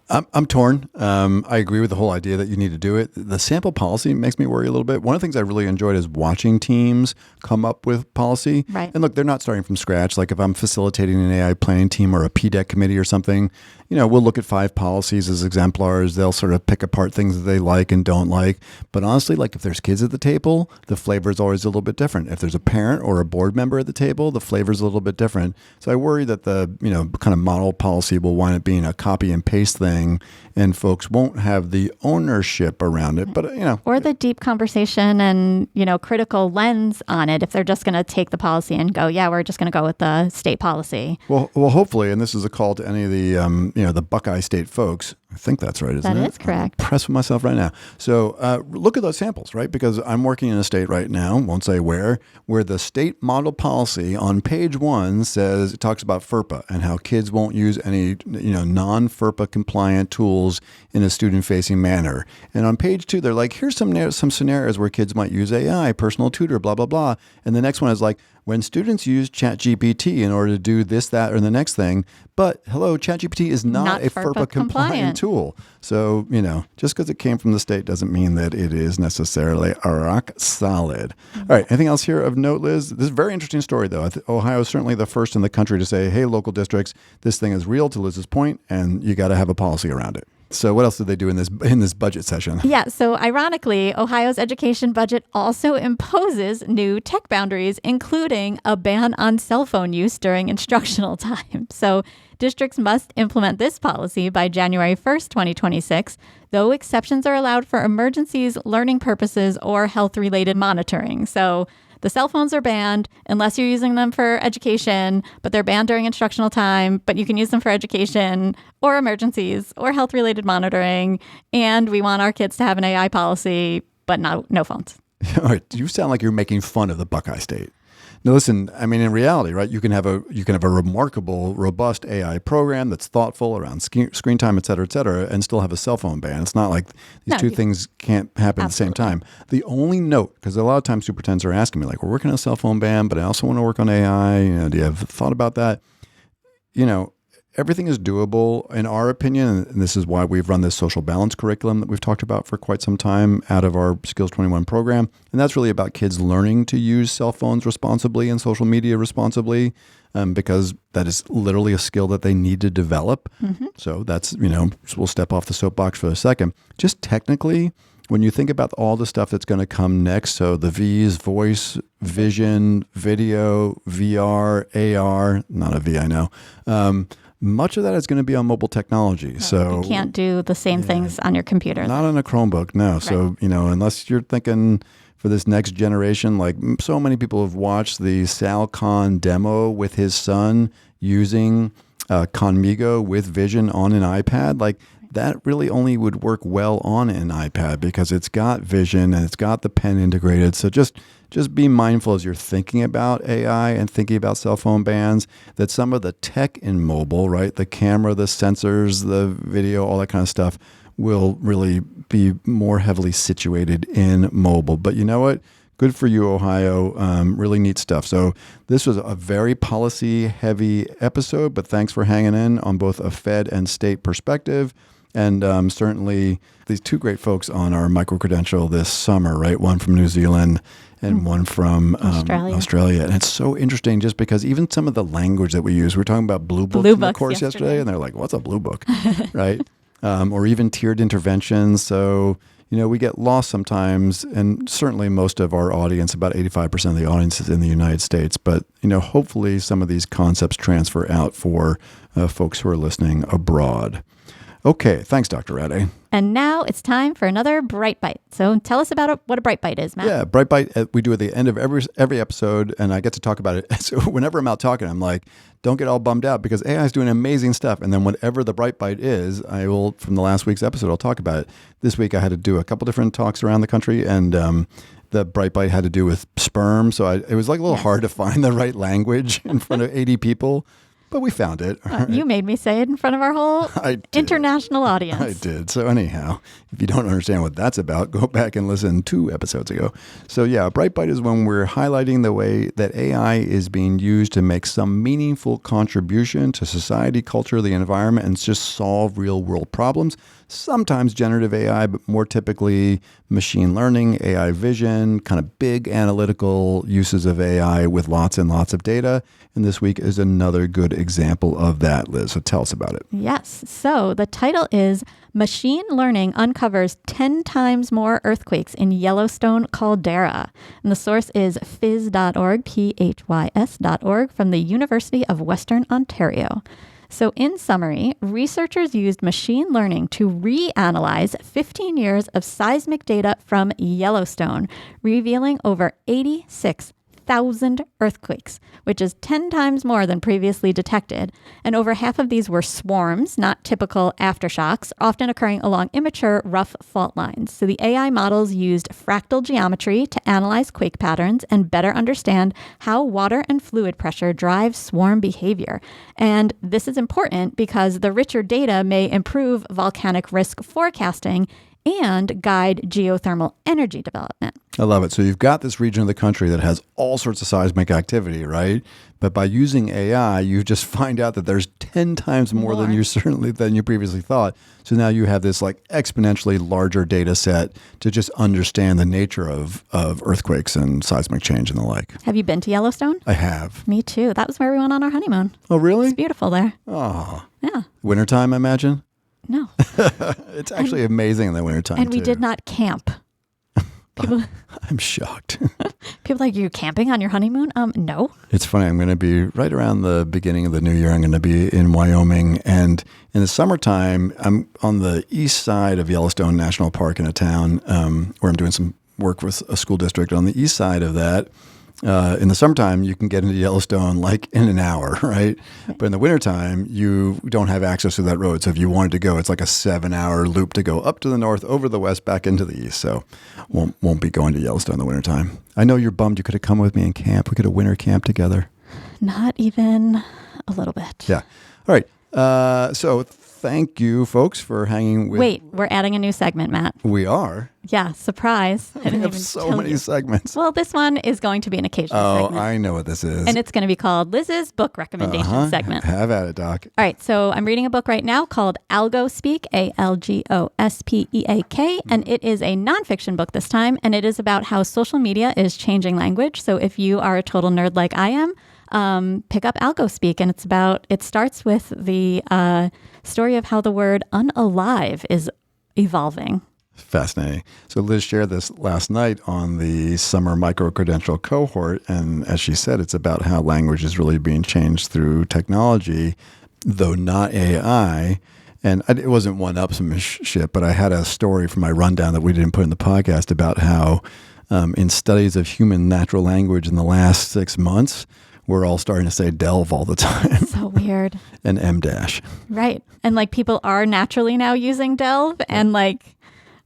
I'm torn. I agree with the whole idea that you need to do it. The sample policy makes me worry a little bit. One of the things I really enjoyed is watching teams come up with policy. Right. And look, they're not starting from scratch. Like if I'm facilitating an AI planning team or a PDEC committee or something, we'll look at 5 policies as exemplars. They'll sort of pick apart things that they like and don't like. But honestly, like if there's kids at the table, the flavor is always a little bit different. If there's a parent or a board member at the table, the flavor is a little bit different. So I worry that the, kind of model policy will wind up being a copy and paste thing, and folks won't have the ownership around it. But, or the deep conversation and, critical lens on it if they're just going to take the policy and go, yeah, we're just going to go with the state policy. Well, hopefully, and this is a call to any of the, the Buckeye State folks. I think that's right, isn't it? That is correct. I'm impressed with myself right now. So look at those samples, right? Because I'm working in a state right now, won't say where the state model policy on page 1 says, it talks about FERPA and how kids won't use any, non-FERPA compliant tools in a student-facing manner. And on page 2, they're like, here's some scenarios where kids might use AI, personal tutor, blah, blah, blah. And the next one is like, when students use ChatGPT in order to do this, that, or the next thing. But hello, ChatGPT is not a FERPA compliant tool. So, just because it came from the state doesn't mean that it is necessarily rock solid. All right. Anything else here of note, Liz? This is a very interesting story, though. Ohio is certainly the first in the country to say, hey, local districts, this thing is real, to Liz's point, and you got to have a policy around it. So what else did they do in this budget session? Yeah, so ironically, Ohio's education budget also imposes new tech boundaries, including a ban on cell phone use during instructional time. So districts must implement this policy by January 1st, 2026, though exceptions are allowed for emergencies, learning purposes, or health-related monitoring. So the cell phones are banned unless you're using them for education, but they're banned during instructional time, but you can use them for education or emergencies or health-related monitoring. And we want our kids to have an AI policy, but no phones. All right, you sound like you're making fun of the Buckeye State. Now, listen, I mean, in reality, right, you can have a remarkable, robust AI program that's thoughtful around screen time, et cetera, and still have a cell phone ban. It's not like these two things can't happen at the same time. The only note, because a lot of times superintendents are asking me, like, we're working on a cell phone ban, but I also want to work on AI. Do you have thought about that? Everything is doable, in our opinion, and this is why we've run this social balance curriculum that we've talked about for quite some time out of our Skills 21 program. And that's really about kids learning to use cell phones responsibly and social media responsibly, because that is literally a skill that they need to develop. Mm-hmm. So that's, we'll step off the soapbox for a second. Just technically, when you think about all the stuff that's going to come next, so the V's, voice, vision, video, VR, AR, not a V, I know, much of that is going to be on mobile technology. So you can't do the same things on your computer. Not on a Chromebook, no. Right. So, unless you're thinking for this next generation, like so many people have watched the Sal Khan demo with his son using Conmigo with vision on an iPad, like that really only would work well on an iPad because it's got vision and it's got the pen integrated. So just be mindful as you're thinking about AI and thinking about cell phone bans that some of the tech in mobile, right, the camera, the sensors, the video, all that kind of stuff will really be more heavily situated in mobile. But you know what? Good for you, Ohio. Really neat stuff. So this was a very policy-heavy episode, but thanks for hanging in on both a Fed and state perspective. And certainly these two great folks on our micro-credential this summer, right? One from New Zealand and one from Australia. And it's so interesting just because even some of the language that we use, we were talking about blue books in the course yesterday, and they're like, what's a blue book, right? Or even tiered interventions. So, we get lost sometimes, and certainly most of our audience, about 85% of the audience is in the United States. But, hopefully some of these concepts transfer out for folks who are listening abroad. Okay, thanks, Dr. Rade. And now it's time for another Bright Bite. So tell us about what a Bright Bite is, Matt. Yeah, Bright Bite we do at the end of every episode, and I get to talk about it. So whenever I'm out talking, I'm like, don't get all bummed out because AI is doing amazing stuff. And then whatever the Bright Bite is, I will, from the last week's episode, I'll talk about it. This week I had to do a couple different talks around the country, and the Bright Bite had to do with sperm. So it was like a little hard to find the right language in front of 80 people. But we found it. Right. You made me say it in front of our whole international audience. I did. So anyhow, if you don't understand what that's about, go back and listen 2 episodes ago. So yeah, Bright Bite is when we're highlighting the way that AI is being used to make some meaningful contribution to society, culture, the environment, and just solve real world problems. Sometimes generative AI, but more typically machine learning, AI vision, kind of big analytical uses of AI with lots and lots of data. And this week is another good example of that, Liz. So tell us about it. Yes. So the title is Machine Learning Uncovers 10 Times More Earthquakes in Yellowstone Caldera. And the source is phys.org, phys.org, from the University of Western Ontario. So in summary, researchers used machine learning to reanalyze 15 years of seismic data from Yellowstone, revealing over 86,000 earthquakes, which is 10 times more than previously detected. And over half of these were swarms, not typical aftershocks, often occurring along immature, rough fault lines. So the AI models used fractal geometry to analyze quake patterns and better understand how water and fluid pressure drive swarm behavior. And this is important because the richer data may improve volcanic risk forecasting and guide geothermal energy development. I love it. So you've got this region of the country that has all sorts of seismic activity, right? But by using AI, you just find out that there's 10 times more than you previously thought. So now you have this like exponentially larger data set to just understand the nature of earthquakes and seismic change and the like. Have you been to Yellowstone? I have. Me too. That was where we went on our honeymoon. Oh, really? It's beautiful there. Oh. Yeah. Wintertime, I imagine? No. It's actually amazing in the wintertime, And we too. did not camp. People, I'm shocked. people are like, you camping on your honeymoon? No. It's funny. I'm going to be right around the beginning of the new year. I'm going to be in Wyoming. And in the summertime, I'm on the east side of Yellowstone National Park in a town where I'm doing some work with a school district. On the east side of that, in the summertime, you can get into Yellowstone like in an hour, right? But in the wintertime, you don't have access to that road. So if you wanted to go, it's like a 7-hour loop to go up to the north, over the west, back into the east. So won't be going to Yellowstone in the wintertime. I know you're bummed you could have come with me and camp. We could have winter camp together. Not even a little bit. Yeah. All right. So thank you, folks, for hanging with. Wait, we're adding a new segment, Matt. We are. Yeah, surprise. I We didn't have even so tell many you. segments. Well, this one is going to be an occasional Oh, segment. I know what this is. And it's going to be called Liz's Book Recommendation segment. Have at it, Doc. All right, so I'm reading a book right now called Algo Speak, ALGOSPEAK, and it is a nonfiction book this time, and it is about how social media is changing language. So if you are a total nerd like I am, pick up Algo Speak, and it starts with the story of how the word unalive is evolving. Fascinating. So Liz shared this last night on the summer micro-credential cohort. And as she said, it's about how language is really being changed through technology, though not AI. And it wasn't one-upsmanship, but I had a story from my rundown that we didn't put in the podcast about how in studies of human natural language in the last 6 months, we're all starting to say delve all the time. So weird. And M-dash. Right. And like people are naturally now using delve, and like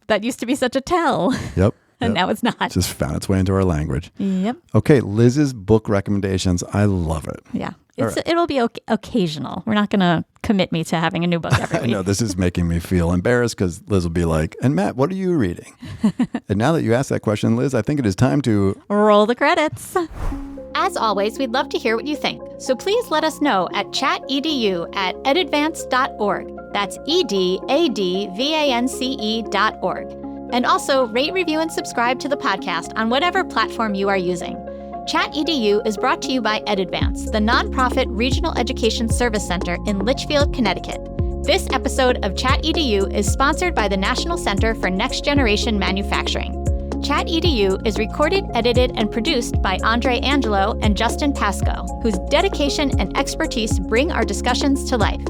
that used to be such a tell. Yep. And now it's not. It's just found its way into our language. Yep. Okay, Liz's book recommendations. I love it. Yeah. All right. It'll be occasional. We're not going to commit me to having a new book every I week. know this is making me feel embarrassed because Liz will be like, and Matt, what are you reading? And now that you asked that question, Liz, I think it is time to Roll the credits. As always, we'd love to hear what you think. So please let us know at chatEDU@edadvance.org. That's EDADVANCE.org. And also rate, review, and subscribe to the podcast on whatever platform you are using. ChatEDU is brought to you by EdAdvance, the nonprofit regional education service center in Litchfield, Connecticut. This episode of ChatEDU is sponsored by the National Center for Next Generation Manufacturing. ChatEDU is recorded, edited, and produced by Andre Angelo and Justin Pasco, whose dedication and expertise bring our discussions to life.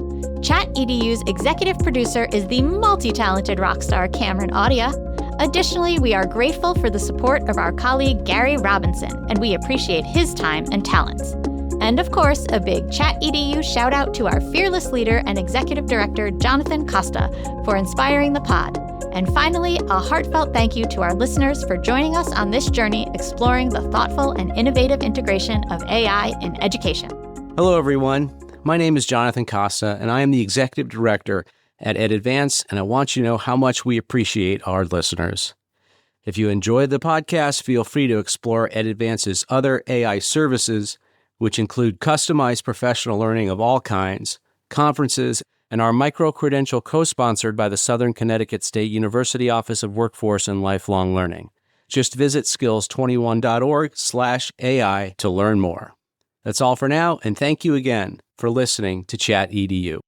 ChatEDU's executive producer is the multi-talented rock star Cameron Audia. Additionally, we are grateful for the support of our colleague Gary Robinson, and we appreciate his time and talents. And of course, a big ChatEDU shout out to our fearless leader and executive director, Jonathan Costa, for inspiring the pod. And finally, a heartfelt thank you to our listeners for joining us on this journey exploring the thoughtful and innovative integration of AI in education. Hello, everyone. My name is Jonathan Costa, and I am the executive director at EdAdvance, and I want you to know how much we appreciate our listeners. If you enjoyed the podcast, feel free to explore EdAdvance's other AI services, which include customized professional learning of all kinds, conferences, and our micro-credential co-sponsored by the Southern Connecticut State University Office of Workforce and Lifelong Learning. Just visit skills21.org/AI to learn more. That's all for now, and thank you again for listening to ChatEDU.